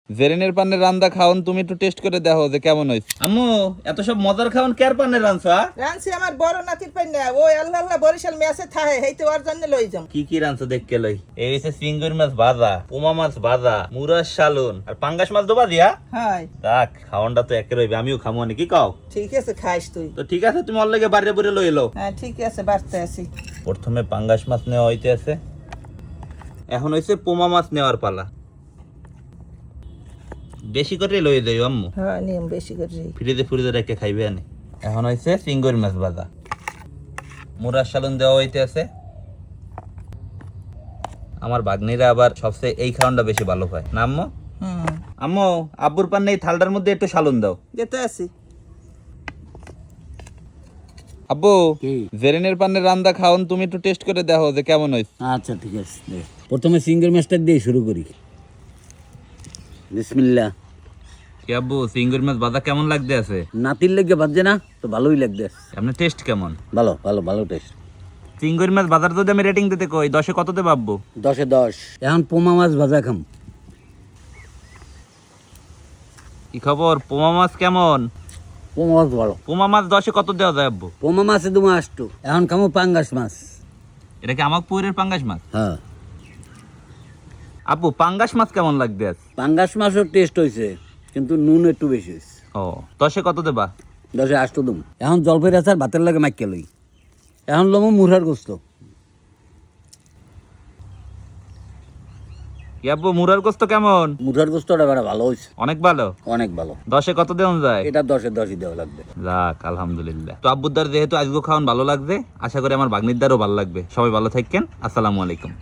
জেরিনের পানের রান্দা খাওন, তুমি একটু টেস্ট করে দেখো যে কেমন হয়েছে। আম্মু, এত সব মজার খাওন কার পানের রানছো? রানছি আমার বড় নাতির পাইনা, ওই আল্লাহ আল্লাহ বরিশাল মেসে থাহে, হেইতে ওর জন্য লই যাম। কি কি রানছো দেখকে লই। এই হচ্ছে চিংড়ি মাছ ভাজা, পোমা মাছ ভাজা, মুরার শালুন আর পাঙ্গাস মাছ দোবা দিয়া। হাই তাক খাওনটা তো একে রইবে, আমিও খামো নাকি কও? ঠিক আছে, খাইস তুই। তো ঠিক আছে, তুমি ওর লগে বাড়িতে বইরে লই এলো। হ্যাঁ ঠিক আছে, বাড়তে আছি। প্রথমে পাঙ্গাস মাছ নেওয়া হইতে আছে, এখন হইছে পোমা মাছ নেওয়ার পালা। বেশি করে লই দেই আম্মু, হ্যাঁ নিয়ম বেশি করে। ফ্রিজে ফ্রিজে রেখে খাইবে আনি। এখন হইছে চিংড়ি মাছ ভাজা, মুরার শালুন দেওয়া হইতে আছে। আমার ভাগ্নিরা আবার সবচেয়ে এই খাওয়ানটা বেশি ভালো পায় না আম্মু? আম্মু, আব্বুর পান্নে এই থালটার মধ্যে একটু শালুন দাও। যেতে আছি। আব্বু, জেরিনের পানের রান্দা খাওন, তুমি একটু টেস্ট করে দেখো যে কেমন হয়েছে। আচ্ছা ঠিক আছে, প্রথমে সিঙ্গেল মাছটা দিয়ে শুরু করি। বিসমিল্লাহ। কি আব্বু, চিংড়ি মাছ ভাজা কেমন লাগতে আছে? নাতির লেগে বাজছে না তো ভালোই লাগবে। আপনার টেস্ট কেমন? ভালো ভালো ভালো টেস্ট। চিংড়ি মাছ ভাজার যদি আমি রেটিং দিতে কই 10-এ কত দেব আব্বু? 10-এ 10। এখন পোমা মাছ ভাজা খাম। কি খবর, পোমা মাছ কেমন? পোমা মাছ ভালো। পোমা মাছ 10-এ কত দেওয়া যায় আব্বু? পোমা মাছে তুমি আসতো। এখন খামো পাঙ্গাস মাছ। এটা কি আমাক পুরের পাঙ্গাস মাছ? হ্যাঁ, আব্বু পাঙ্গাস মাছ কেমন লাগবে আজ? পাঙ্গাস মাছও টেস্ট হয়েছে, কিন্তু নুন একটু বেশি হয়েছে। ও, 10-এ কত দেবা? 10-এ 8 দুম। এখন জলপাই আচার ভাতের লাগে মাইকে লই। এখন লমো মুরহার গোস্ত। কি আব্বু, মুরার গোস্ত কেমন? মুরহার গোস্তটা বড় ভালো হয়েছে, অনেক ভালো। অনেক ভালো। 10-এ কত দেওয়া যায়? এটা 10-এ 10ই দেওয়া লাগবে। যাক আলহামদুলিল্লাহ। তো আব্বুর দ্বার যেহেতু আজকে খাওয়ান ভালো লাগবে, আশা করি আমার ভাগ্নির দ্বারও ভালো লাগবে। সবাই ভালো থাকেন, আসসালামু আলাইকুম।